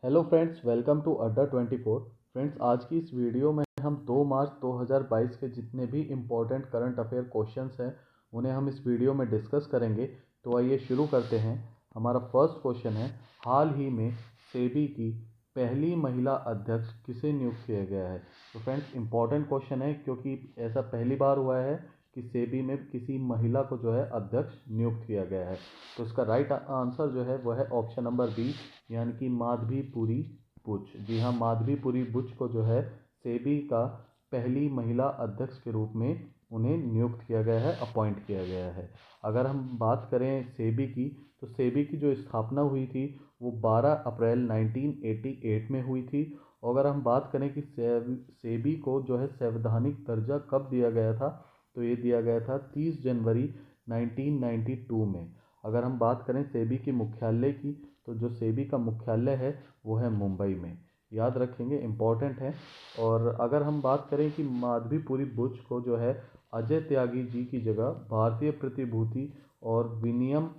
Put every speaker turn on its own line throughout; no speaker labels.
Hello friends, welcome to अड्डा 24। Friends, आज की इस वीडियो में हम 2 मार्च 2022 के जितने भी इम्पोर्टेंट करंट अफेयर क्वेश्चंस हैं उन्हें हम इस वीडियो में डिस्कस करेंगे। तो आइए शुरू करते हैं। हमारा फर्स्ट क्वेश्चन है, हाल ही में सेबी की पहली महिला अध्यक्ष किसे नियुक्त किया गया है। तो फ्रेंड्स, इम्पोर्टेंट क्वेश्चन है क्योंकि ऐसा पहली बार हुआ है कि सेबी में किसी महिला को जो है अध्यक्ष नियुक्त किया गया है। तो इसका राइट आंसर जो है वो है ऑप्शन नंबर बी, यानी कि माधवीपुरी बुच। जी हाँ, माधवीपुरी बुच को जो है सेबी का पहली महिला अध्यक्ष के रूप में उन्हें नियुक्त किया गया है, अपॉइंट किया गया है। अगर हम बात करें सेबी की, तो सेबी की जो स्थापना हुई थी वो 12 अप्रैल 1988 में हुई थी। और अगर हम बात करें कि सेबी को जो है संवैधानिक दर्जा कब दिया गया था, तो ये दिया गया था 30 जनवरी 1992 में। अगर हम बात करें सेबी की मुख्यालय की, तो जो सेबी का मुख्यालय है वो है मुंबई में। याद रखेंगे, इम्पॉर्टेंट है। और अगर हम बात करें कि माधवीपुरी बुच को जो है अजय त्यागी जी की जगह भारतीय प्रतिभूति और विनियम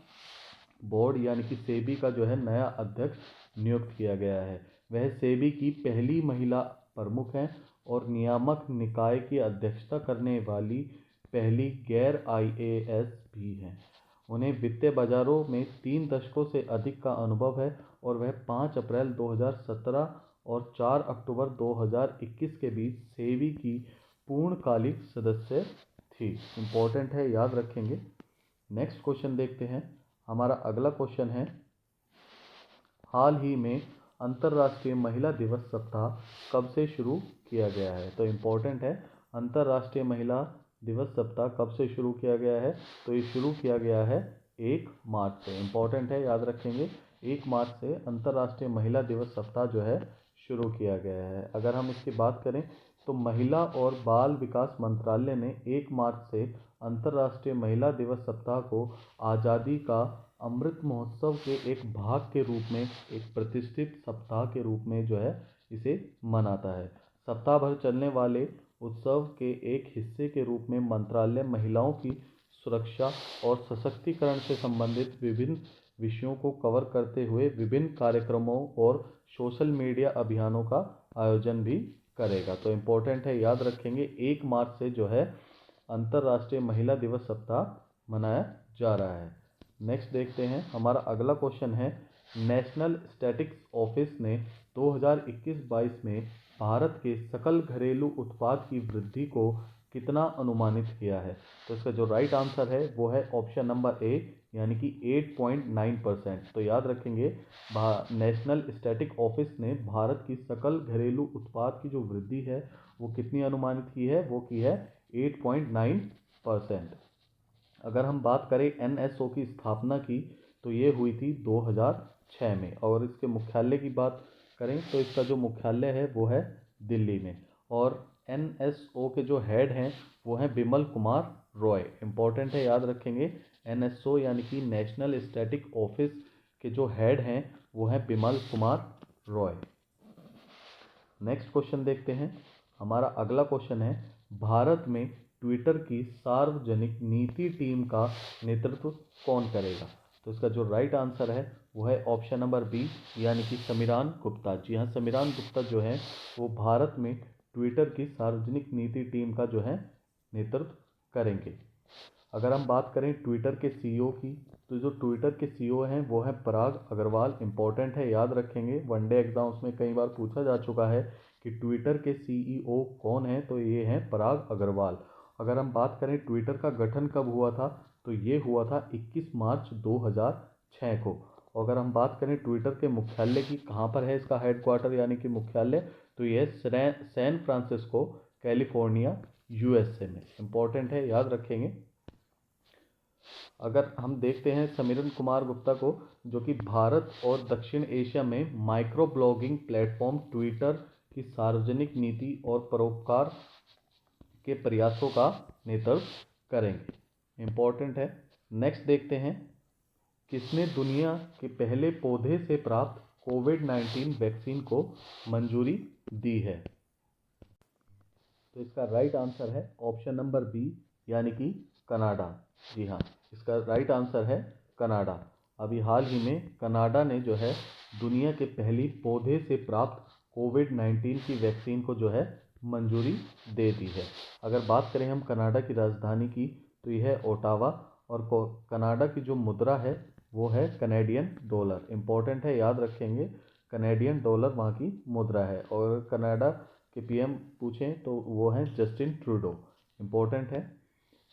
बोर्ड यानी कि सेबी का जो है नया अध्यक्ष नियुक्त किया गया है। वह सेबी की पहली महिला प्रमुख हैं और नियामक निकाय की अध्यक्षता करने वाली पहली गैर आईएएस भी हैं। उन्हें वित्तीय बाजारों में 3 दशकों से अधिक का अनुभव है और वह 5 अप्रैल 2017 और 4 अक्टूबर 2021 के बीच सेबी की पूर्णकालिक सदस्य थी। इम्पोर्टेंट है, याद रखेंगे। नेक्स्ट क्वेश्चन देखते हैं। हमारा अगला क्वेश्चन है, हाल ही में अंतर्राष्ट्रीय महिला दिवस सप्ताह कब से शुरू किया गया है। तो इम्पोर्टेंट है, अंतर्राष्ट्रीय महिला दिवस सप्ताह कब से शुरू किया गया है। तो ये शुरू किया गया है 1 मार्च से। इम्पोर्टेंट है, याद रखेंगे। 1 मार्च से अंतर्राष्ट्रीय महिला दिवस सप्ताह जो है शुरू किया गया है। अगर हम इसकी बात करें तो महिला और बाल विकास मंत्रालय ने 1 मार्च से अंतर्राष्ट्रीय महिला दिवस सप्ताह को आज़ादी का अमृत महोत्सव के एक भाग के रूप में, एक प्रतिष्ठित सप्ताह के रूप में जो है इसे मनाता है। सप्ताह भर चलने वाले उत्सव के एक हिस्से के रूप में मंत्रालय महिलाओं की सुरक्षा और सशक्तिकरण से संबंधित विभिन्न विषयों को कवर करते हुए विभिन्न कार्यक्रमों और सोशल मीडिया अभियानों का आयोजन भी करेगा। तो इम्पोर्टेंट है, याद रखेंगे। 1 मार्च से जो है अंतर्राष्ट्रीय महिला दिवस सप्ताह मनाया जा रहा है। नेक्स्ट देखते हैं। हमारा अगला क्वेश्चन है, नेशनल स्टैटिस्टिक्स ऑफिस ने 2021-22 में भारत के सकल घरेलू उत्पाद की वृद्धि को कितना अनुमानित किया है। तो इसका जो राइट आंसर है वो है ऑप्शन नंबर ए, यानी कि 8.9%। तो याद रखेंगे, नेशनल स्टैटिक ऑफिस ने भारत की सकल घरेलू उत्पाद की जो वृद्धि है वो कितनी अनुमानित की है, वो की है 8.9%। अगर हम बात करें एनएसओ की स्थापना की, तो ये हुई थी 2006 में। और इसके मुख्यालय की बात करें तो इसका जो मुख्यालय है वो है दिल्ली में। और एनएसओ के जो हेड हैं वो हैं बिमल कुमार रॉय। इम्पोर्टेंट है, याद रखेंगे। एनएसओ यानी कि नेशनल स्टैटिक ऑफिस के जो हेड हैं वो हैं बिमल कुमार रॉय। नेक्स्ट क्वेश्चन देखते हैं। हमारा अगला क्वेश्चन है, भारत में ट्विटर की सार्वजनिक नीति टीम का नेतृत्व कौन करेगा। तो इसका जो राइट आंसर है वो है ऑप्शन नंबर बी, यानी कि समीरान गुप्ता। जी हाँ, समीरान गुप्ता जो है वो भारत में ट्विटर की सार्वजनिक नीति टीम का जो है नेतृत्व करेंगे। अगर हम बात करें ट्विटर के सीईओ की, तो जो ट्विटर के सीईओ हैं वो हैं पराग अग्रवाल। इंपॉर्टेंट है, याद रखेंगे। वनडे एग्जाम्स में कई बार पूछा जा चुका है कि ट्विटर के सीईओ कौन है, तो ये हैं पराग अग्रवाल। अगर हम बात करें ट्विटर का गठन कब हुआ था, तो ये हुआ था 21 मार्च 2006 को। और अगर हम बात करें ट्विटर के मुख्यालय की, कहाँ पर है इसका हेडक्वार्टर यानी कि मुख्यालय, तो ये है सैन फ्रांसिस्को, कैलिफोर्निया, यूएसए में। इंपॉर्टेंट है, याद रखेंगे। अगर हम देखते हैं समीरन कुमार गुप्ता को, जो कि भारत और दक्षिण एशिया में माइक्रो ब्लॉगिंग प्लेटफॉर्म ट्विटर की सार्वजनिक नीति और परोपकार के प्रयासों का नेतृत्व करेंगे। इम्पोर्टेंट है। नेक्स्ट देखते हैं, किसने दुनिया के पहले पौधे से प्राप्त कोविड-19 वैक्सीन को मंजूरी दी है। तो इसका राइट आंसर है ऑप्शन नंबर बी, यानी कि कनाडा। जी हाँ, इसका राइट आंसर है कनाडा। अभी हाल ही में कनाडा ने जो है दुनिया के पहली पौधे से प्राप्त कोविड-19 की वैक्सीन को जो है मंजूरी दे दी है। अगर बात करें हम कनाडा की राजधानी की, तो यह है ओटावा, और कनाडा की जो मुद्रा है वो है कनेडियन डॉलर। इम्पोर्टेंट है, याद रखेंगे, कनेडियन डॉलर वहाँ की मुद्रा है। और कनाडा के पीएम पूछें तो वो हैं जस्टिन ट्रूडो। इम्पोर्टेंट है।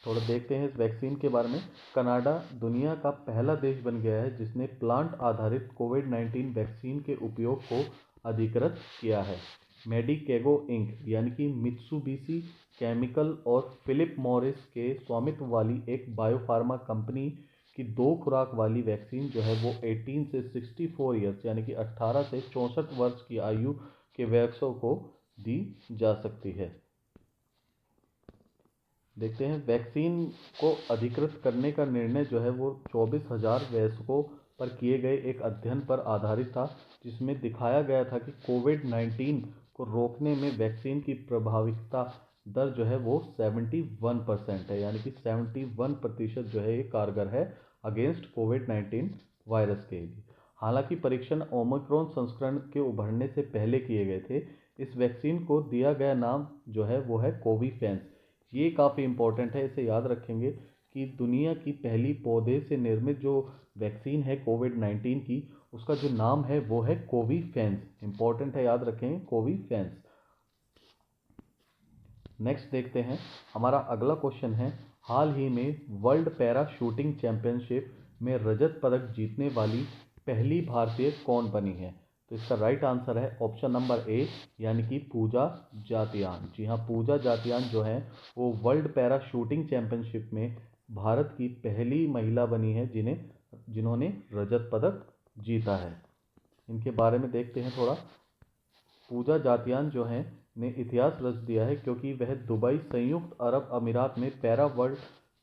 थोड़ा देखते हैं इस वैक्सीन के बारे में। कनाडा दुनिया का पहला देश बन गया है जिसने प्लांट आधारित कोविड-19 वैक्सीन के उपयोग को अधिकृत किया है। मेडिकेगो इंक यानी कि मित्सुबिशी केमिकल और फिलिप मॉरिस के स्वामित्व वाली एक बायोफार्मा कंपनी की 2 खुराक वाली वैक्सीन जो है वो 18 से 64 ईयर्स यानी कि 18 से 64 वर्ष की आयु के वयस्कों को दी जा सकती है। देखते हैं, वैक्सीन को अधिकृत करने का निर्णय जो है वो 24,000 वयस्कों पर किए गए एक अध्ययन पर आधारित था, जिसमें दिखाया गया था कि कोविड-19 को रोकने में वैक्सीन की प्रभाविता दर जो है वो 71% है, यानी कि 71% जो है ये कारगर है अगेंस्ट कोविड-19 वायरस के लिए। हालांकि परीक्षण ओमिक्रॉन संस्करण के उभरने से पहले किए गए थे। इस वैक्सीन को दिया गया नाम जो है वो है कोविफेंस। ये काफ़ी इंपॉर्टेंट है, इसे याद रखेंगे कि दुनिया की पहली पौधे से निर्मित जो वैक्सीन है कोविड-19 की, उसका जो नाम है वो है कोविफेंस। इंपॉर्टेंट है, याद रखेंगे, कोविफेंस। नेक्स्ट देखते हैं, हमारा अगला क्वेश्चन है, हाल ही में वर्ल्ड पैरा शूटिंग चैंपियनशिप में रजत पदक जीतने वाली पहली भारतीय कौन बनी है? तो इसका राइट आंसर है ऑप्शन नंबर ए, यानी कि पूजा जातियान। जी हाँ, पूजा जातियान जो है वो वर्ल्ड पैरा शूटिंग चैंपियनशिप में भारत की पहली महिला बनी है जिन्होंने रजत पदक जीता है। इनके बारे में देखते हैं थोड़ा। पूजा जातियान जो हैं ने इतिहास रच दिया है, क्योंकि वह दुबई संयुक्त अरब अमीरात में पैरा वर्ल्ड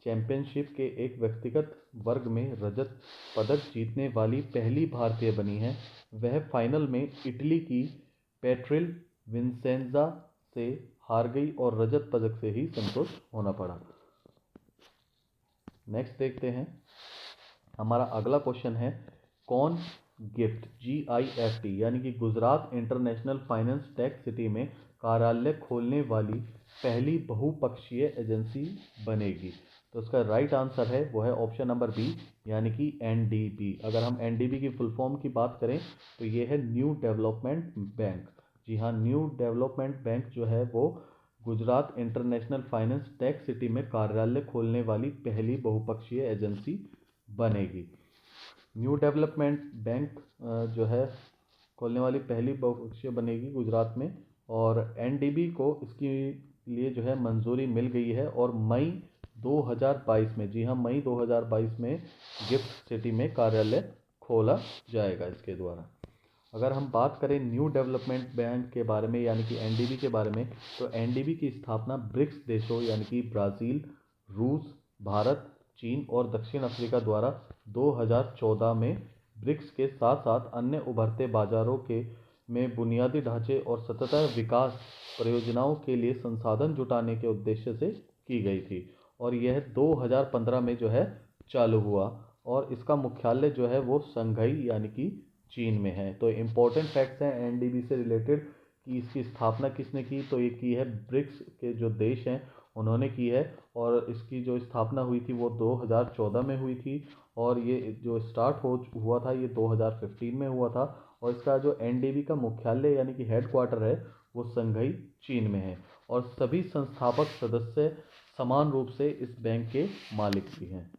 चैंपियनशिप के एक व्यक्तिगत वर्ग में रजत पदक जीतने वाली पहली भारतीय बनी है। वह फाइनल में इटली की पेट्रिल विंसेंजा से हार गई और रजत पदक से ही संतुष्ट होना पड़ा। नेक्स्ट देखते हैं, हमारा अगला क्वेश्चन है, कौन गिफ्ट GIFT यानी कि Gujarat international finance tech city में कार्यालय खोलने वाली पहली बहुपक्षीय एजेंसी बनेगी? तो उसका राइट आंसर है वो है ऑप्शन नंबर बी, यानी कि NDB। अगर हम NDB की फुल फॉर्म की बात करें तो ये है न्यू डेवलपमेंट बैंक। जी हाँ, न्यू डेवलपमेंट बैंक जो है वो Gujarat international finance tech city में कार्यालय खोलने वाली पहली बहुपक्षीय एजेंसी बनेगी। न्यू डेवलपमेंट बैंक जो है खोलने वाली पहली बहुपक्षीय बनेगी गुजरात में, और NDB को इसके लिए जो है मंजूरी मिल गई है, और मई 2022 में, जी हाँ, मई 2022 में गिफ्ट सिटी में कार्यालय खोला जाएगा इसके द्वारा। अगर हम बात करें न्यू डेवलपमेंट बैंक के बारे में यानी कि NDB के बारे में, तो NDB की स्थापना ब्रिक्स देशों यानी कि ब्राज़ील, रूस, भारत, चीन और दक्षिण अफ्रीका द्वारा 2014 में ब्रिक्स के साथ साथ अन्य उभरते बाजारों के में बुनियादी ढांचे और सतत विकास परियोजनाओं के लिए संसाधन जुटाने के उद्देश्य से की गई थी, और यह 2015 में जो है चालू हुआ, और इसका मुख्यालय जो है वो शंघाई यानी कि चीन में है। तो इम्पोर्टेंट फैक्ट्स हैं NDB से रिलेटेड कि इसकी स्थापना किसने की, तो ये की है ब्रिक्स के जो देश हैं उन्होंने की है, और इसकी जो स्थापना हुई थी वो 2014 में हुई थी, और ये जो स्टार्ट हुआ था ये 2015 में हुआ था, और इसका जो NDB का मुख्यालय यानी कि हेडक्वार्टर है वो शंघाई चीन में है, और सभी संस्थापक सदस्य समान रूप से इस बैंक के मालिक भी हैं।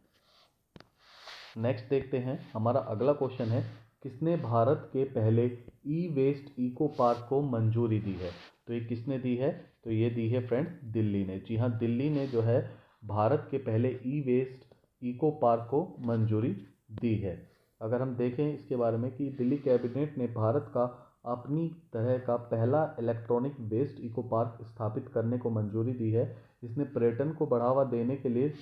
नेक्स्ट देखते हैं, हमारा अगला क्वेश्चन है, किसने भारत के पहले ई-वेस्ट इको पार्क को मंजूरी दी है? तो ये किसने दी है? तो ये दी है फ्रेंड्स दिल्ली ने। जी हाँ, दिल्ली ने जो है भारत के पहले ई-वेस्ट इको पार्क को मंजूरी दी है। अगर हम देखें इसके बारे में कि दिल्ली कैबिनेट ने भारत का अपनी तरह का पहला इलेक्ट्रॉनिक वेस्ट इको पार्क स्थापित करने को मंजूरी दी है। इसने पर्यटन को बढ़ावा देने के लिए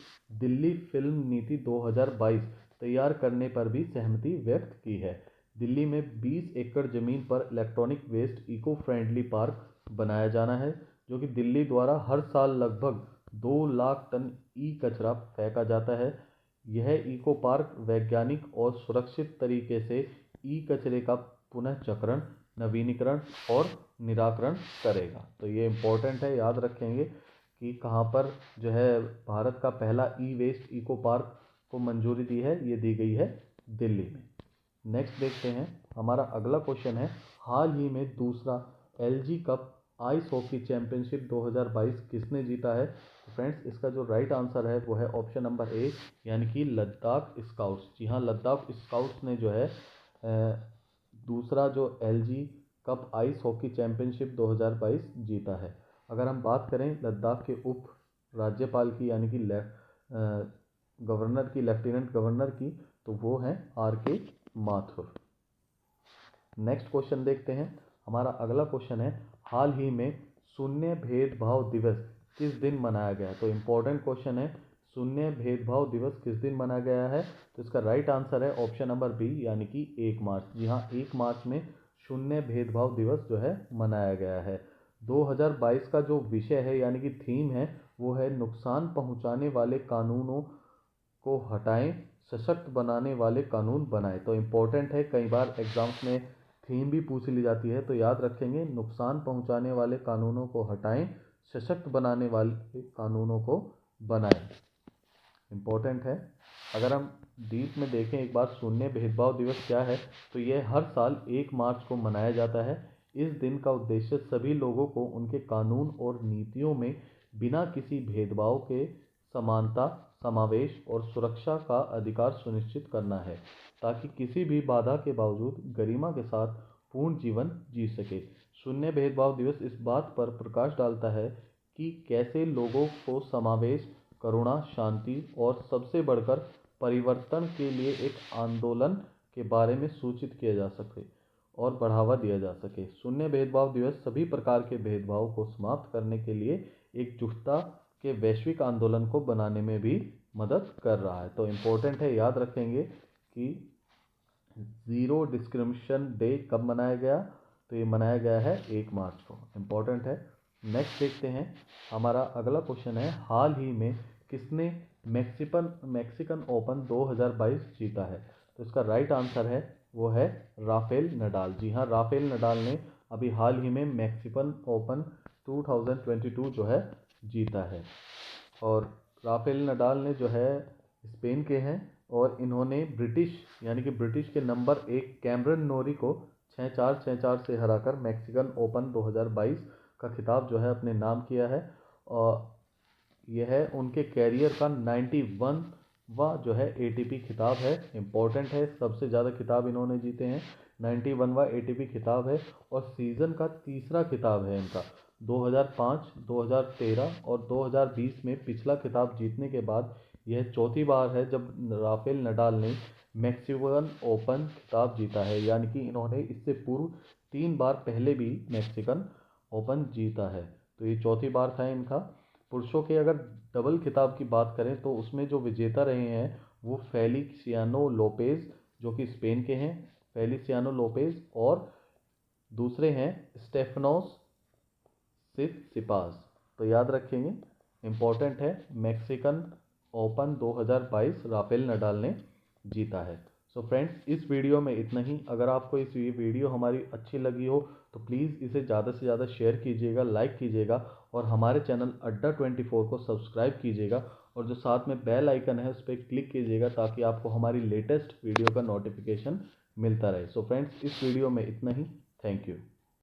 दिल्ली फिल्म नीति 2022 तैयार करने पर भी सहमति व्यक्त की है। दिल्ली में 20 एकड़ जमीन पर electronic waste eco friendly park बनाया जाना है, जो कि दिल्ली द्वारा हर साल लगभग 2 लाख टन ई कचरा फेंका जाता है। यह इको पार्क वैज्ञानिक और सुरक्षित तरीके से ई कचरे का पुनः चक्रण, नवीनीकरण और निराकरण करेगा। तो ये इम्पोर्टेंट है, याद रखेंगे कि कहाँ पर जो है भारत का पहला ई वेस्ट इको पार्क को मंजूरी दी है, ये दी गई है दिल्ली में। नेक्स्ट देखते हैं, हमारा अगला क्वेश्चन है, हाल ही में दूसरा LG cup ice hockey championship 2022 किसने जीता है? तो फ्रेंड्स, इसका जो राइट आंसर है वो है ऑप्शन नंबर ए, यानी कि लद्दाख स्काउट्स। जी हाँ, लद्दाख स्काउट्स ने जो है दूसरा जो LG cup ice hockey championship 2022 जीता है। अगर हम बात करें लद्दाख के उप राज्यपाल की, यानी कि गवर्नर की, लेफ्टिनेंट गवर्नर की, तो वो हैं आर.के. माथुर। नेक्स्ट क्वेश्चन देखते हैं, हमारा अगला क्वेश्चन है, हाल ही में शून्य भेदभाव दिवस किस दिन मनाया गया? तो इम्पोर्टेंट क्वेश्चन है, शून्य भेदभाव दिवस किस दिन मनाया गया है? तो इसका राइट आंसर है ऑप्शन नंबर बी, यानी कि 1 मार्च। जी हाँ, 1 मार्च में शून्य भेदभाव दिवस जो है मनाया गया है। 2022 का जो विषय है, यानी कि थीम है, वो है नुकसान पहुंचाने वाले कानूनों को हटाएं, सशक्त बनाने वाले कानून बनाएं। तो इम्पोर्टेंट है, कई बार एग्जाम्स में थीम भी पूछ ली जाती है, तो याद रखेंगे, नुकसान पहुंचाने वाले कानूनों को हटाएं, सशक्त बनाने वाले कानूनों को बनाएं। इम्पोर्टेंट है। अगर हम डीप में देखें एक बार, शून्य भेदभाव दिवस क्या है, तो यह हर साल 1 मार्च को मनाया जाता है। इस दिन का उद्देश्य सभी लोगों को उनके कानून और नीतियों में बिना किसी भेदभाव के समानता, समावेश और सुरक्षा का अधिकार सुनिश्चित करना है, ताकि किसी भी बाधा के बावजूद गरिमा के साथ पूर्ण जीवन जी सके। शून्य भेदभाव दिवस इस बात पर प्रकाश डालता है कि कैसे लोगों को समावेश, करुणा, शांति और सबसे बढ़कर परिवर्तन के लिए एक आंदोलन के बारे में सूचित किया जा सके और बढ़ावा दिया जा सके। शून्य भेदभाव दिवस सभी प्रकार के भेदभाव को समाप्त करने के लिए एकजुटता के वैश्विक आंदोलन को बनाने में भी मदद कर रहा है। तो इम्पोर्टेंट है, याद रखेंगे कि ज़ीरो डिस्क्रिमिनेशन डे कब मनाया गया? तो ये मनाया गया है 1 मार्च को। इम्पोर्टेंट है। नेक्स्ट देखते हैं, हमारा अगला क्वेश्चन है, हाल ही में किसने मैक्सिकन ओपन 2022 जीता है? तो इसका राइट आंसर है, वो है राफेल नडाल। जी हाँ, राफेल नडाल ने अभी हाल ही में मैक्सिकन ओपन 2022 जो है जीता है। और राफेल नडाल ने जो है स्पेन के हैं, और इन्होंने ब्रिटिश, यानी कि ब्रिटिश के नंबर 1 कैमरन नोरी को 6-4, 6-4 से हराकर मैक्सिकन ओपन 2022 का खिताब जो है अपने नाम किया है। और यह उनके कैरियर का 91वां जो है एटीपी खिताब है। इम्पोर्टेंट है, सबसे ज़्यादा खिताब इन्होंने जीते हैं, 91वां एटीपी खिताब है, और सीज़न का तीसरा खिताब है इनका। 2005, 2013 और 2020 में पिछला खिताब जीतने के बाद यह चौथी बार है जब राफेल नडाल ने मैक्सिकन ओपन खिताब जीता है, यानी कि इन्होंने इससे पूर्व 3 बार पहले भी मैक्सिकन ओपन जीता है, तो ये चौथी बार था इनका। पुरुषों के अगर डबल खिताब की बात करें तो उसमें जो विजेता रहे हैं वो फेलिसियानो लोपेज, जो कि स्पेन के हैं, फेलिसियानो लोपेज, और दूसरे हैं स्टेफनोस सिपास। तो याद रखेंगे, इम्पोर्टेंट है, मैक्सिकन ओपन 2022 राफेल नडाल ने जीता है। सो फ्रेंड्स, इस वीडियो में इतना ही। अगर आपको इस वीडियो हमारी अच्छी लगी हो तो प्लीज़ इसे ज़्यादा से ज़्यादा शेयर कीजिएगा, लाइक कीजिएगा, और हमारे चैनल अड्डा 24 को सब्सक्राइब कीजिएगा, और जो साथ में बेल आइकन है उस पर क्लिक कीजिएगा, ताकि आपको हमारी लेटेस्ट वीडियो का नोटिफिकेशन मिलता रहे। सो फ्रेंड्स, इस वीडियो में इतना ही। Thank you.